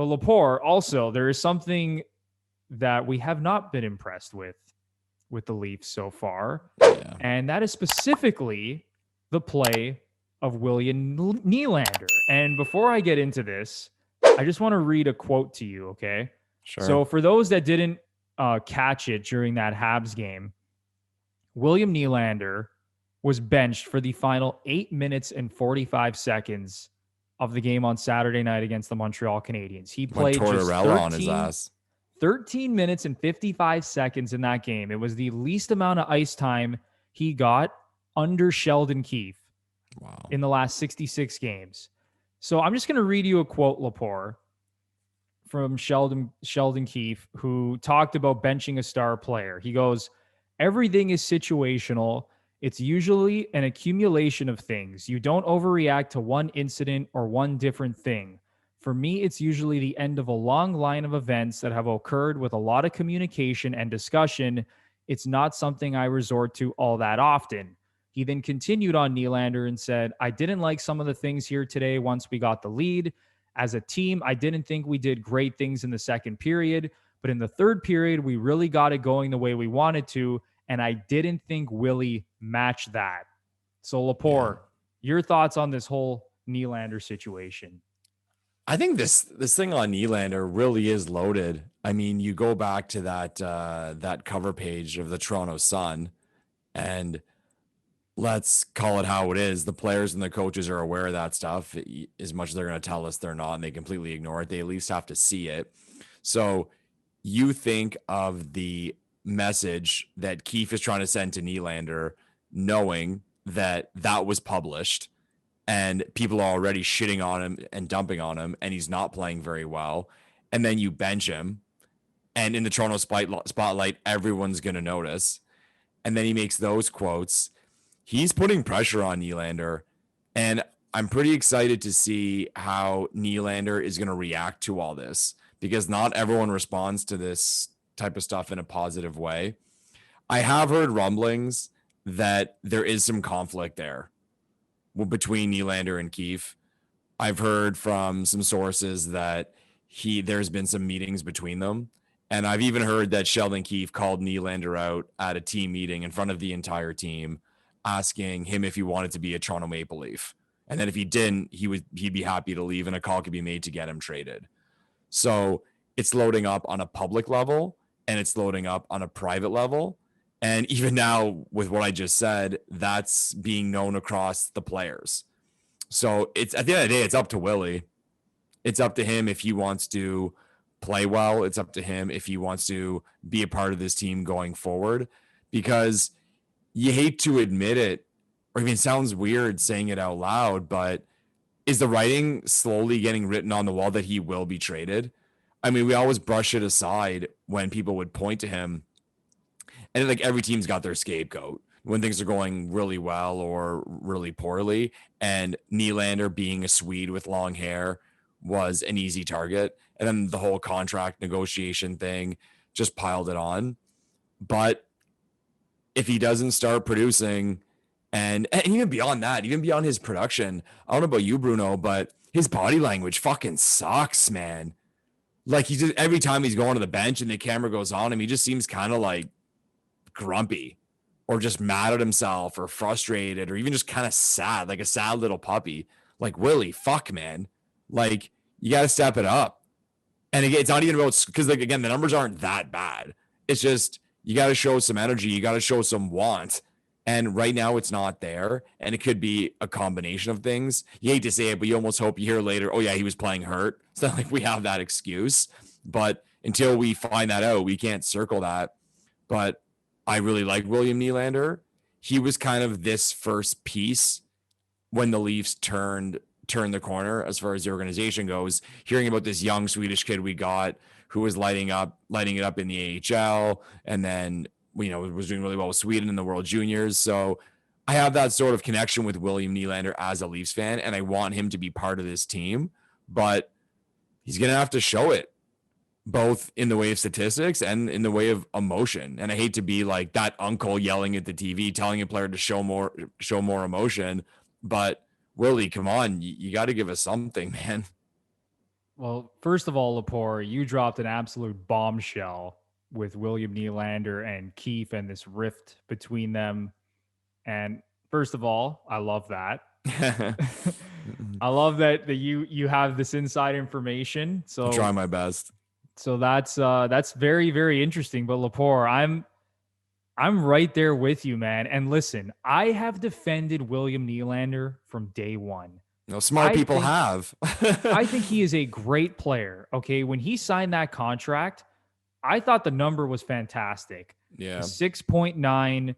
But Lepore, also, there is something that we have not been impressed with the Leafs so far. Yeah. And that is specifically the play of William Nylander. And before I get into this, I just want to read a quote to you, okay? Sure. So for those that didn't catch it during that Habs game, William Nylander was benched for the final 8 minutes and 45 seconds of the game on Saturday night against the Montreal Canadiens. He played just 13 minutes and 55 seconds in that game. It was the least amount of ice time he got under Sheldon Keefe in the last 66 games. So I'm just going to read you a quote, Lepore, from Sheldon Keefe, who talked about benching a star player. He goes, "Everything is situational. It's usually an accumulation of things. You don't overreact to one incident or one different thing. For me, it's usually the end of a long line of events that have occurred with a lot of communication and discussion. It's not something I resort to all that often." He then continued on Nylander and said, "I didn't like some of the things here today once we got the lead. As a team, I didn't think we did great things in the second period, but in the third period, we really got it going the way we wanted to, and I didn't think Willie matched that." So, Lepore, your thoughts on this whole Nylander situation? I think this thing on Nylander really is loaded. I mean, you go back to that cover page of the Toronto Sun, and let's call it how it is. The players and the coaches are aware of that stuff. As much as they're going to tell us they're not, and they completely ignore it, they at least have to see it. So you think of the message that Keefe is trying to send to Nylander, knowing that was published and people are already shitting on him and dumping on him, and he's not playing very well. And then you bench him, and in the Toronto spotlight, everyone's going to notice. And then he makes those quotes. He's putting pressure on Nylander, and I'm pretty excited to see how Nylander is going to react to all this, because not everyone responds to this type of stuff in a positive way. I have heard rumblings that there is some conflict there between Nylander and Keefe. I've heard from some sources that there's been some meetings between them. And I've even heard that Sheldon Keefe called Nylander out at a team meeting in front of the entire team, asking him if he wanted to be a Toronto Maple Leaf. And then if he didn't, he'd be happy to leave, and a call could be made to get him traded. So it's loading up on a public level, and it's loading up on a private level. And even now, with what I just said, that's being known across the players. So it's, at the end of the day, it's up to Willie. It's up to him if he wants to play well. It's up to him if he wants to be a part of this team going forward, because you hate to admit it, or even it sounds weird saying it out loud, but is the writing slowly getting written on the wall that he will be traded? I mean, we always brush it aside when people would point to him, and like every team's got their scapegoat when things are going really well or really poorly. And Nylander, being a Swede with long hair, was an easy target. And then the whole contract negotiation thing just piled it on. But if he doesn't start producing, and even beyond that, even beyond his production, I don't know about you, Bruno, but his body language fucking sucks, man. Like, he just, every time he's going to the bench and the camera goes on him, he just seems kind of like grumpy, or just mad at himself, or frustrated, or even just kind of sad, like a sad little puppy. Like, Willie, fuck, man. Like, you got to step it up. And again, it's not even about, because like, again, the numbers aren't that bad. It's just, you got to show some energy. You got to show some want. And right now it's not there. And it could be a combination of things. You hate to say it, but you almost hope you hear later, oh yeah, he was playing hurt. It's not like we have that excuse, but until we find that out, we can't circle that. But I really like William Nylander. He was kind of this first piece when the Leafs turned the corner as far as the organization goes. Hearing about this young Swedish kid we got who was lighting it up in the AHL, and then, you know, was doing really well with Sweden in the World Juniors. So I have that sort of connection with William Nylander as a Leafs fan, and I want him to be part of this team, but he's going to have to show it, both in the way of statistics and in the way of emotion. And I hate to be like that uncle yelling at the TV, telling a player to show more emotion, but Willie, come on, you got to give us something, man. Well, first of all, Lepore, you dropped an absolute bombshell with William Nylander and Keefe and this rift between them. And first of all, I love that. I love that you have this inside information. I'll try my best. So that's very, very interesting. But Lepore, I'm right there with you, man. And listen, I have defended William Nylander from day one. No, smart people have. I think he is a great player. Okay. When he signed that contract, I thought the number was fantastic. Yeah. 6.9.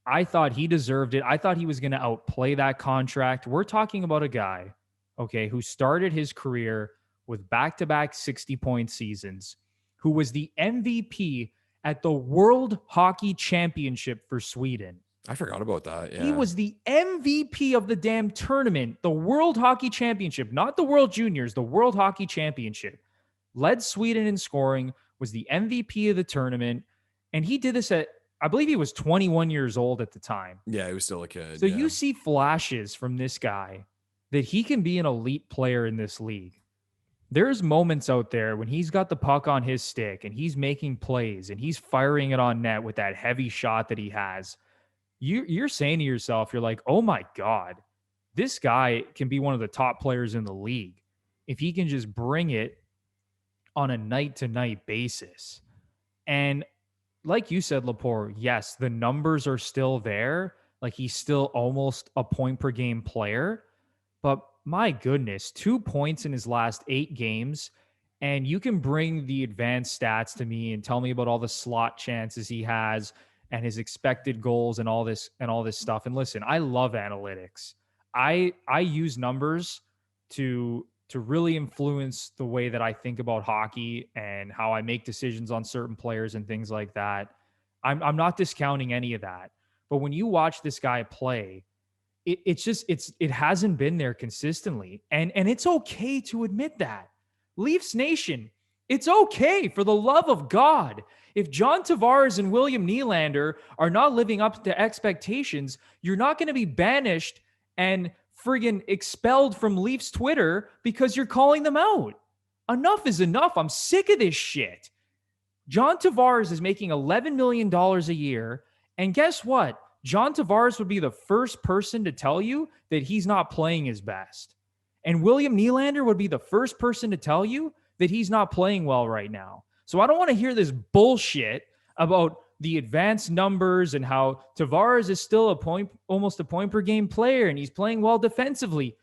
I thought he deserved it. I thought he was going to outplay that contract. We're talking about a guy, okay, who started his career with back-to-back 60-point seasons, who was the MVP at the World Hockey Championship for Sweden. I forgot about that. Yeah. He was the MVP of the damn tournament, the World Hockey Championship, not the World Juniors, the World Hockey Championship. Led Sweden in scoring, was the MVP of the tournament, and he did this at, I believe he was 21 years old at the time. Yeah, he was still a kid. So you see flashes from this guy that he can be an elite player in this league. There's moments out there when he's got the puck on his stick and he's making plays and he's firing it on net with that heavy shot that he has. You're saying to yourself, you're like, oh my God, this guy can be one of the top players in the league if he can just bring it on a night-to-night basis. And like you said, Lepore, yes, the numbers are still there. Like he's still almost a point per game player. But my goodness, 2 points in his last 8 games. And you can bring the advanced stats to me and tell me about all the slot chances he has and his expected goals and all this stuff. And listen, I love analytics. I use numbers to really influence the way that I think about hockey and how I make decisions on certain players and things like that. I'm not discounting any of that. But when you watch this guy play, it hasn't been there consistently. And it's okay to admit that. Leafs Nation, it's okay, for the love of God. If John Tavares and William Nylander are not living up to expectations, you're not going to be banished and friggin' expelled from Leafs Twitter because you're calling them out. Enough is enough. I'm sick of this shit. John Tavares is making $11 million a year. And guess what? John Tavares would be the first person to tell you that he's not playing his best. And William Nylander would be the first person to tell you that he's not playing well right now. So I don't want to hear this bullshit about the advanced numbers and how Tavares is still almost a point per game player and he's playing well defensively.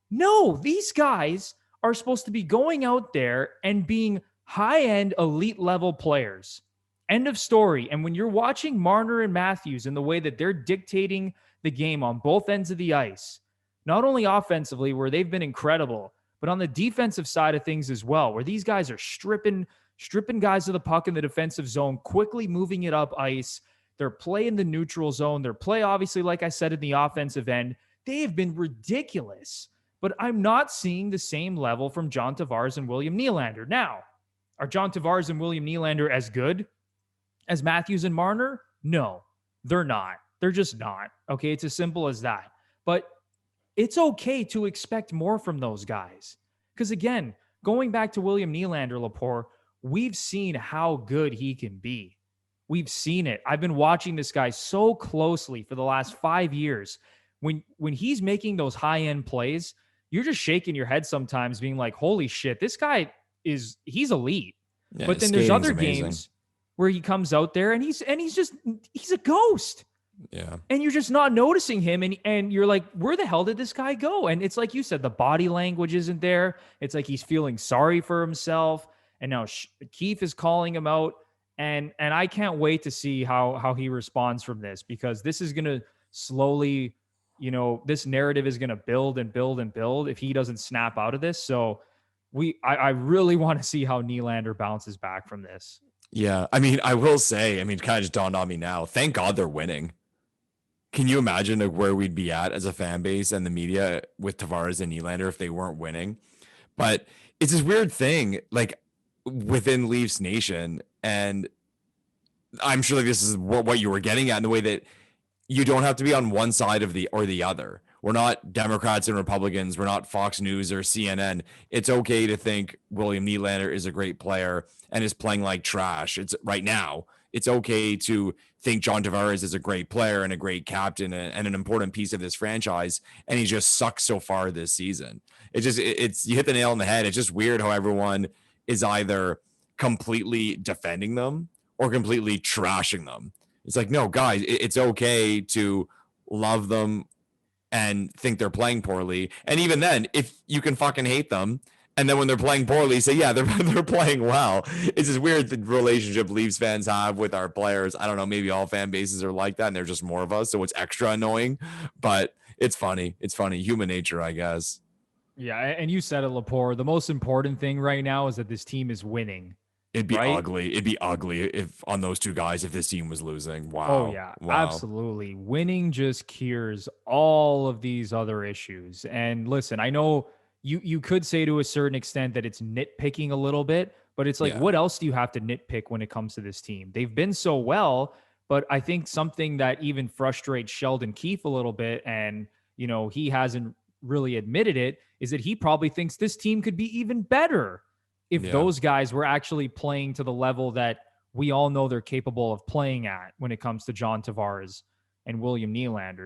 No, these guys are supposed to be going out there and being high-end elite level players. End of story. And when you're watching Marner and Matthews in the way that they're dictating the game on both ends of the ice, not only offensively where they've been incredible, but on the defensive side of things as well, where these guys are stripping guys of the puck in the defensive zone, quickly moving it up ice. They're playing the neutral zone. Their play, obviously, like I said, in the offensive end, they have been ridiculous. But I'm not seeing the same level from John Tavares and William Nylander. Now, are John Tavares and William Nylander as good as Matthews and Marner? No, they're not. They're just not. Okay, it's as simple as that. But it's okay to expect more from those guys. Because again, going back to William Nylander, Lepore, we've seen how good he can be. We've seen it. I've been watching this guy so closely for the last 5 years. When he's making those high-end plays, you're just shaking your head sometimes being like, holy shit, this guy he's elite. Yeah, but then there's other games where he comes out there and he's a ghost. Yeah. And you're just not noticing him. And you're like, where the hell did this guy go? And it's like you said, the body language isn't there. It's like he's feeling sorry for himself. And now Keefe is calling him out. And I can't wait to see how he responds from this, because this is going to slowly, this narrative is going to build and build and build if he doesn't snap out of this. So I really want to see how Nylander bounces back from this. Yeah. I mean, I will say, it kind of just dawned on me now. Thank God they're winning. Can you imagine where we'd be at as a fan base and the media with Tavares and Nylander if they weren't winning? But it's this weird thing, like within Leafs Nation, and I'm sure this is what you were getting at, in the way that you don't have to be on one side of the other. We're not Democrats and Republicans. We're not Fox News or CNN. It's okay to think William Nylander is a great player and is playing like trash. It's right now. It's okay to think John Tavares is a great player and a great captain and an important piece of this franchise, and he just sucks so far this season. It's you hit the nail on the head. It's just weird how everyone is either completely defending them or completely trashing them. It's like, no, guys, it's okay to love them and think they're playing poorly. And even then, if you can fucking hate them, and then when they're playing poorly, say, yeah, they're playing well. It's just weird the relationship Leafs fans have with our players. I don't know, maybe all fan bases are like that, and there's just more of us, so it's extra annoying. But it's funny. It's funny. Human nature, I guess. Yeah, and you said it, Lepore. The most important thing right now is that this team is winning. It'd be ugly. It'd be ugly if on those two guys if this team was losing. Wow. Oh yeah, wow. Absolutely. Winning just cures all of these other issues. And listen, I know you could say to a certain extent that it's nitpicking a little bit, but it's like, what else do you have to nitpick when it comes to this team? They've been so well, but I think something that even frustrates Sheldon Keefe a little bit, and he hasn't really admitted it, is that he probably thinks this team could be even better if those guys were actually playing to the level that we all know they're capable of playing at when it comes to John Tavares and William Nylander.